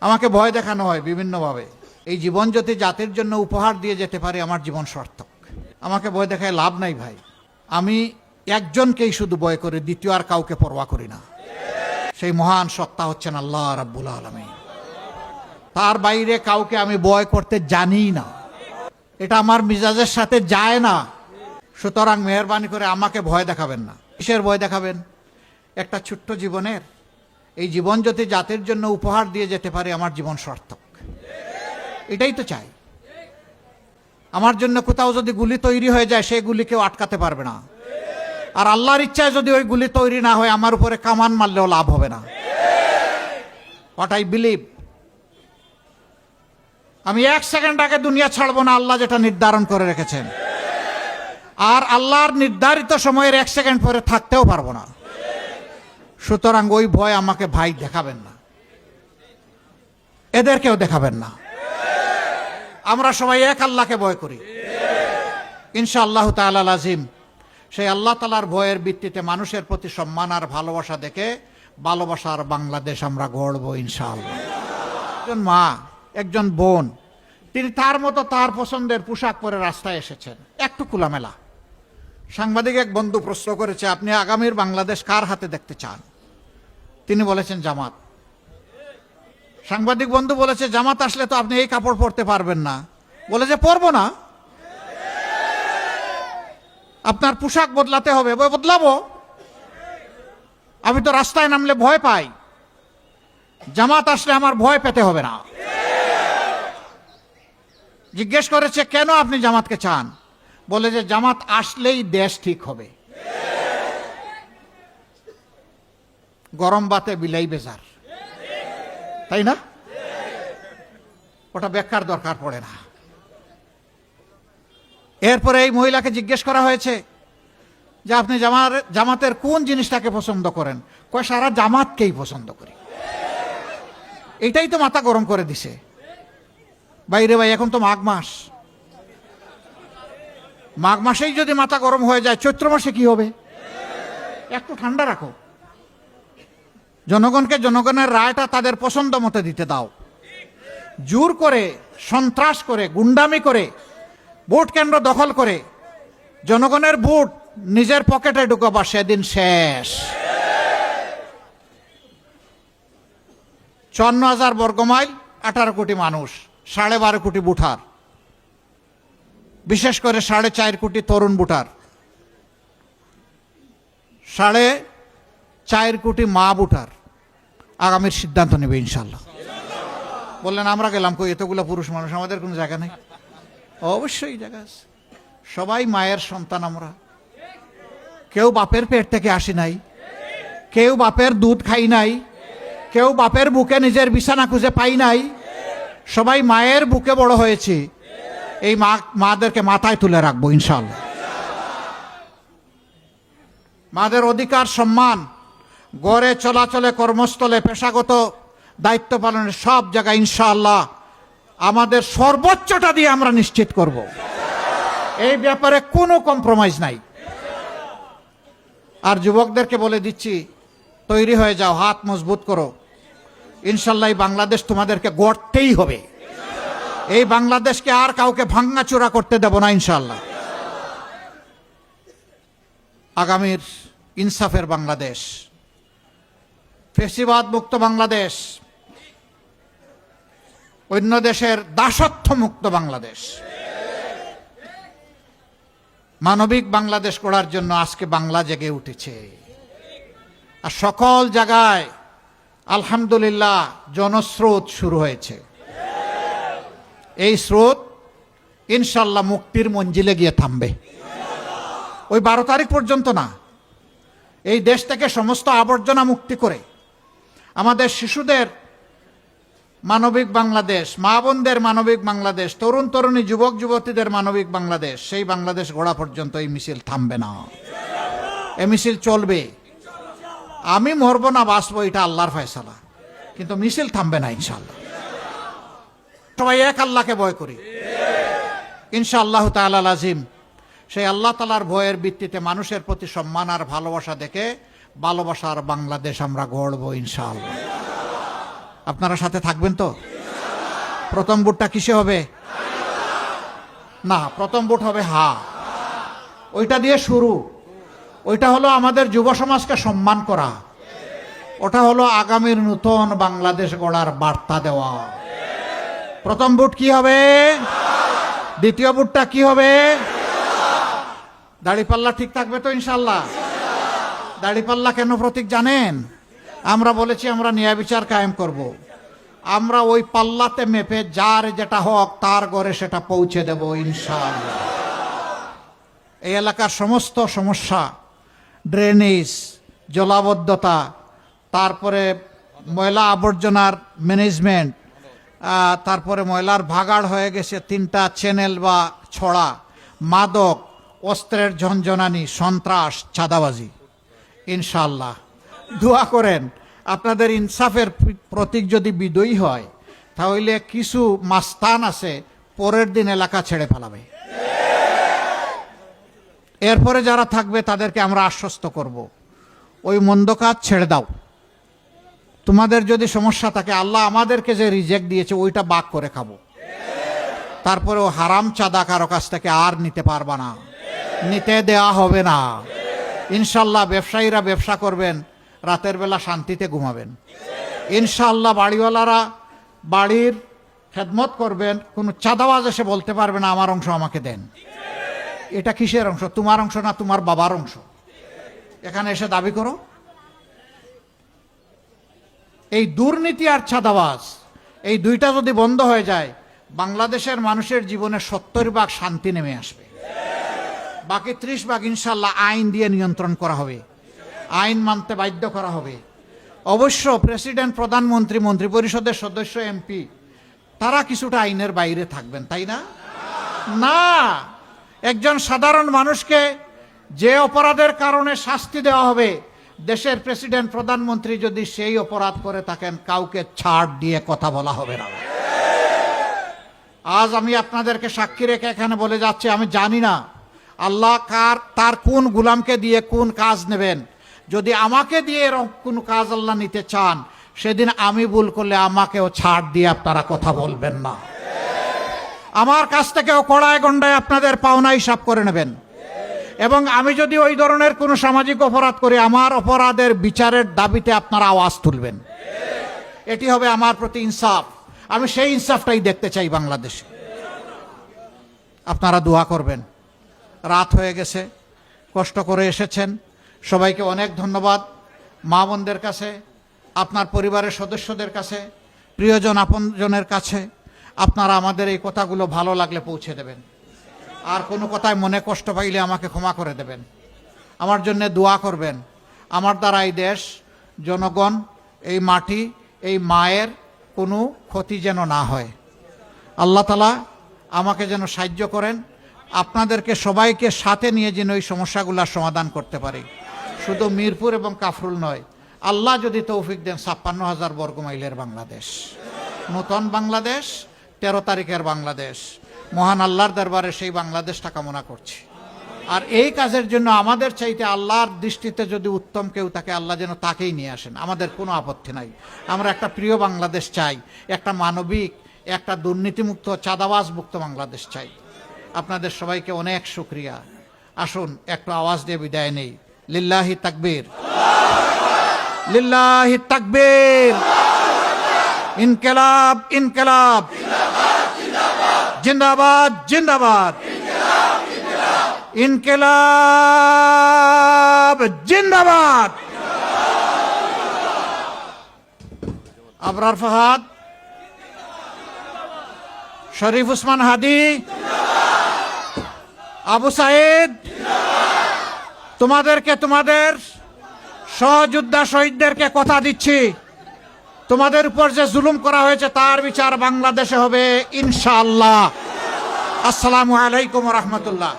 আমাকে ভয় দেখানো হয় বিভিন্নভাবে। এই জীবন যদি জাতির জন্য উপহার দিয়ে যেতে পারি আমার জীবন সার্থক। আমাকে ভয় দেখায় লাভ নাই ভাই। আমি একজনকেই শুধু ভয় করি, দ্বিতীয় আর কাউকে পরোয়া করি না। সেই মহান সত্তা হচ্ছেন আল্লাহ রাব্বুল আলামিন। তার বাইরে কাউকে আমি ভয় করতে জানি না, এটা আমার মিজাজের সাথে যায় না। সুতরাং মেহেরবানি করে আমাকে ভয় দেখাবেন না। কিসের ভয় দেখাবেন? একটা ছোট্ট জীবনের, এই জীবন যদি জাতির জন্য উপহার দিয়ে যেতে পারি আমার জীবন সার্থক। এটাই তো চাই। আমার জন্য কোথাও যদি গুলি তৈরি হয়ে যায় সেই গুলি কেউ আটকাতে পারবে না। আর আল্লাহর ইচ্ছায় যদি ওই গুলি তৈরি না হয় আমার উপরে কামান মারলেও লাভ হবে না। What I believe. আমি এক সেকেন্ড আগে দুনিয়া ছাড়বো না, আল্লাহ যেটা নির্ধারণ করে রেখেছেন। আর আল্লাহর নির্ধারিত সময়ের এক সেকেন্ড পরে থাকতেও পারবো না। সুতরাং ওই ভয় আমাকে ভাই দেখাবেন না, এদেরকেও দেখাবেন না। আমরা সবাই এক আল্লাহকে ভয় করি ইনশাআল্লাহ তাআলা আজিম। সেই আল্লাহ তাআলার ভয়ের ভিত্তিতে মানুষের প্রতি সম্মান আর ভালোবাসা দেখে ভালোবাসার বাংলাদেশ আমরা গড়ব ইনশাআল্লাহ। একজন মা, একজন বোন, তিনি তার মতো তার পছন্দের পোশাক পরে রাস্তায় এসেছেন, একটু খোলামেলা। সাংবাদিক এক বন্ধু প্রশ্ন করেছে, আপনি আগামীর বাংলাদেশ কার হাতে দেখতে চান? তিনি বলেছেন জামাত। সাংবাদিক বন্ধু বলেছে, জামাত আসলে তো আপনি এই কাপড় পরতে পারবেন না। বলে যে পরবো না, আপনার পোশাক বদলাতে হবে। বদলাবো, আমি তো রাস্তায় নামলে ভয় পাই, জামাত আসলে আমার ভয় পেতে হবে না। জিজ্ঞেস করেছে, কেন আপনি জামাতকে চান? বলে যে জামাত আসলেই দেশ ঠিক হবে। গরম বাতে বিলাই বেজার, তাই না? ওটা ব্যাখ্যার দরকার পড়ে না। এরপরে এই মহিলাকে জিজ্ঞেস করা হয়েছে যে আপনি জামাতের কোন জিনিসটাকে পছন্দ করেন? কয় সারা জামাতকেই পছন্দ করি। এটাই তো মাথা গরম করে দিছে। বাইরে ভাই, এখন তো মাঘ মাস, মাঘ মাসেই যদি মাথা গরম হয়ে যায়, চৈত্র মাসে কি হবে? একটু ঠান্ডা রাখো, জনগণকে জনগণের রায়টা তাদের পছন্দ মতো দিতে দাও। জোর করে, সন্ত্রাস করে, গুন্ডামি করে, ভোট কেন্দ্র দখল করে জনগণের ভোট নিজের পকেটে ঢুকাবা, সেদিন শেষ। 54,000 বর্গমাইল, 18 কোটি মানুষ, 12.5 কোটি ভোটার, বিশেষ করে 4.5 কোটি তরুণ ভোটার, 4.5 কোটি মা ভোটার আগামীর সিদ্ধান্ত নেবে ইনশাল্লাহ। বললেন আমরা গেলাম কই, এতগুলো পুরুষ মানুষ, আমাদের কোনো জায়গা নেই? অবশ্যই জায়গা আছে। সবাই মায়ের সন্তান আমরা। কেউ বাপের পেট থেকে আসি নাই, কেউ বাপের দুধ খাই নাই, কেউ বাপের বুকে নিজের বিছানা খুঁজে পাই নাই। সবাই মায়ের বুকে বড় হয়েছি। এই মাদেরকে মাথায় তুলে রাখবো ইনশাআল্লাহ। মাদের অধিকার, সম্মান, গড়ে চলাচলে, কর্মস্থলে, পেশাগত দায়িত্ব পালনের সব জায়গায় ইনশাআল্লাহ আমাদের সর্বোচ্চটা দিয়ে আমরা নিশ্চিত করব। এই ব্যাপারে কোনো কম্প্রোমাইজ নাই। আর যুবকদেরকে বলে দিচ্ছি, তৈরি হয়ে যাও, হাত মজবুত করো। ইনশাআল্লাহ এই বাংলাদেশ তোমাদেরকে গড়তেই হবে। এই বাংলাদেশকে আর কাউকে ভাঙাচোরা করতে দেব না ইনশাআল্লাহ। আগামীর ইনসাফের বাংলাদেশ, ফেসিবাদ মুক্ত বাংলাদেশ, অন্য দেশের দাসত্ব মুক্ত বাংলাদেশ, মানবিক বাংলাদেশ গড়ার জন্য আজকে বাংলা জেগে উঠেছে। আর সকল জায়গায় আলহামদুলিল্লাহ জনস্রোত শুরু হয়েছে। এই স্রোত ইনশাল্লাহ মুক্তির মঞ্জিলে গিয়ে থামবে। ওই 12 তারিখ পর্যন্ত না। এই দেশ থেকে সমস্ত আবর্জনা মুক্তি করে আমাদের শিশুদের মানবিক বাংলাদেশ, মা বোনদের মানবিক বাংলাদেশ, তরুণ তরুণী যুবক যুবতীদের মানবিক বাংলাদেশ, সেই বাংলাদেশ গড়া পর্যন্ত এই মিছিল থামবে না। এই মিছিল চলবে। আমি মরবো না বাঁচবো এটা আল্লাহর ফয়সালা, কিন্তু মিছিল থামবে না ইনশাআল্লাহ। সবাই এক আল্লাহকে ভয় করি ইনশাআল্লাহ তাআলা আজিম। সেই আল্লাহ তাআলার ভয়ের ভিত্তিতে মানুষের প্রতি সম্মান আর ভালোবাসা দেখে ভালোবাসার বাংলাদেশ আমরা গড়ব ইনশাআল্লাহ। আপনারা সাথে থাকবেন তো? প্রথম ভোটটা কিসে হবে? না, প্রথম ভোট হবে হা। ওইটা দিয়ে শুরু। ওইটা হলো আমাদের যুব সমাজকে সম্মান করা। ওটা হলো আগামীর নতুন বাংলাদেশ গড়ার বার্তা দেওয়া। প্রথম ভোট কি হবে? দ্বিতীয় ভোটটা কি হবে? দাড়িপাল্লা ঠিক থাকবে তো ইনশাল্লাহ? দাড়িপাল্লা কেন প্রতীক জানেন? আমরা বলেছি আমরা ন্যায় বিচার কায়েম করব। আমরা ওই পাল্লাতে মেপে যার যেটা হক তার ঘরে সেটা পৌঁছে দেব ইনশাআল্লাহ। এই এলাকার সমস্ত সমস্যা, ড্রেনেজ, জলাবদ্ধতা, তারপরে ময়লা আবর্জনার ম্যানেজমেন্ট, তারপরে ময়লার ভাগাড় হয়ে গেছে 3টা চ্যানেল বা ছড়া, মাদক, অস্ত্রের ঝনঝনানি, সন্ত্রাস, চাঁদাবাজি। ইনশাআল্লাহ দোয়া করেন আপনাদের ইনসাফের প্রতীক যদি বিজয়ী হয় তাহলে কিছু মাস্তান আছে পরের দিন এলাকা ছেড়ে ফেলাবে। এরপরে যারা থাকবে তাদেরকে আমরা আশ্বস্ত করব, ওই মন্দ কাজ ছেড়ে দাও। তোমাদের যদি সমস্যা থাকে, আল্লাহ আমাদেরকে যে রিজেক্ট দিয়েছে ওইটা বাক করে খাবো। তারপরেও হারাম চাঁদা কারো কাছ থেকে আর নিতে পারবা না, নিতে দেয়া হবে না। ইনশাল্লাহ ব্যবসায়ীরা ব্যবসা করবেন, রাতের বেলা শান্তিতে ঘুমাবেন। ইনশাআল্লাহ বাড়িওয়ালারা বাড়ির খেদমত করবেন, কোনো চাঁদাবাজ এসে বলতে পারবে না আমার অংশ আমাকে দেন। এটা কিসের অংশ? তোমার অংশ না তোমার বাবার অংশ? এখানে এসে দাবি করো। এই দুর্নীতি আর চাঁদাবাজ, এই দুইটা যদি বন্ধ হয়ে যায়, বাংলাদেশের মানুষের জীবনে 70% শান্তি নেমে আসবে। বাকি 30% ইনশাল্লাহ আইন দিয়ে নিয়ন্ত্রণ করা হবে, আইন মানতে বাধ্য করা হবে। অবশ্য প্রেসিডেন্ট, প্রধানমন্ত্রী, মন্ত্রী পরিষদের সদস্য, এমপি তারা কিছুটা আইনের বাইরে থাকবেন, তাই না? না, একজন সাধারণ মানুষকে যে অপরাধের কারণে শাস্তি দেওয়া হবে, দেশের প্রেসিডেন্ট, প্রধানমন্ত্রী যদি সেই অপরাধ করে থাকেন কাউকে ছাড় দিয়ে কথা বলা হবে না। আজ আমি আপনাদেরকে সাক্ষী রেখে এখানে বলে যাচ্ছি, আমি জানি না আল্লাহ তার কোন গুলামকে দিয়ে কোন কাজ নেবেন। যদি আমাকে দিয়ে এরকম কোন কাজ আল্লাহ নিতে চান, সেদিন আমি ভুল করলে আমাকেও ছাড় দিয়ে আপনারা কথা বলবেন না। আমার কাছ থেকেও কড়ায় গন্ডায় আপনাদের পাওনা হিসাব করে নেবেন। এবং আমি যদি ওই ধরনের কোনো সামাজিক অপরাধ করি, আমার অপরাধের বিচারের দাবিতে আপনারা আওয়াজ তুলবেন। এটি হবে আমার প্রতি ইনসাফ। আমি সেই ইনসাফটাই দেখতে চাই বাংলাদেশে। আপনারা দোয়া করবেন। রাত হয়ে গেছে, কষ্ট করে এসেছেন, সবাইকে অনেক ধন্যবাদ। মা বোনদের কাছে, আপনার পরিবারের সদস্যদের কাছে, প্রিয়জন আপনজনের কাছে আপনারা আমাদের এই কথাগুলো ভালো লাগলে পৌঁছে দেবেন। আর কোনো কথায় মনে কষ্ট পাইলে আমাকে ক্ষমা করে দেবেন। আমার জন্য দোয়া করবেন। আমার দ্বারা এই দেশ, জনগণ, এই মাটি, এই মায়ের কোনো ক্ষতি যেন না হয়। আল্লাহ তাআলা আমাকে যেন সাহায্য করেন, আপনাদেরকে সবাইকে সাথে নিয়ে যেন এই সমস্যাগুলোর সমাধান করতে পারি। শুধু মিরপুর এবং কাফরুল নয়, আল্লাহ যদি তৌফিক দেন 56,000 বর্গমাইলের বাংলাদেশ, নতুন বাংলাদেশ, 13 তারিখের বাংলাদেশ, মহান আল্লাহর দরবারে সেই বাংলাদেশটা কামনা করছি। আর এই কাজের জন্য আমাদের চাইতে আল্লাহর দৃষ্টিতে যদি উত্তম কেউ থাকে, আল্লাহ যেন তাকেই নিয়ে আসেন। আমাদের কোনো আপত্তি নাই। আমরা একটা প্রিয় বাংলাদেশ চাই, একটা মানবিক, একটা দুর্নীতিমুক্ত, চাঁদাবাজ মুক্ত বাংলাদেশ চাই। আপনাদের সবাইকে অনেক শুকরিয়া। আসুন একটু আওয়াজ দিয়ে বিদায় নেই। লিল্লাহি তাকবীর, লিল্লাহি তাকবীর, ইনকিলাব, ইনকিলাব, জিন্দাবাদ, জিন্দাবাদ, ইনকিলাব, জিন্দাবাদ। আবরার ফাহাদ, শরীফ উসমান হাদি, আবু সাইদ, তোমাদেরকে, তোমাদের সহযোদ্ধা শহীদদেরকে কথা দিচ্ছি, তোমাদের উপর যে জুলুম করা হয়েছে তার বিচার বাংলাদেশে হবে ইনশাআল্লাহ। আসসালামু আলাইকুম ওয়া রাহমাতুল্লাহ।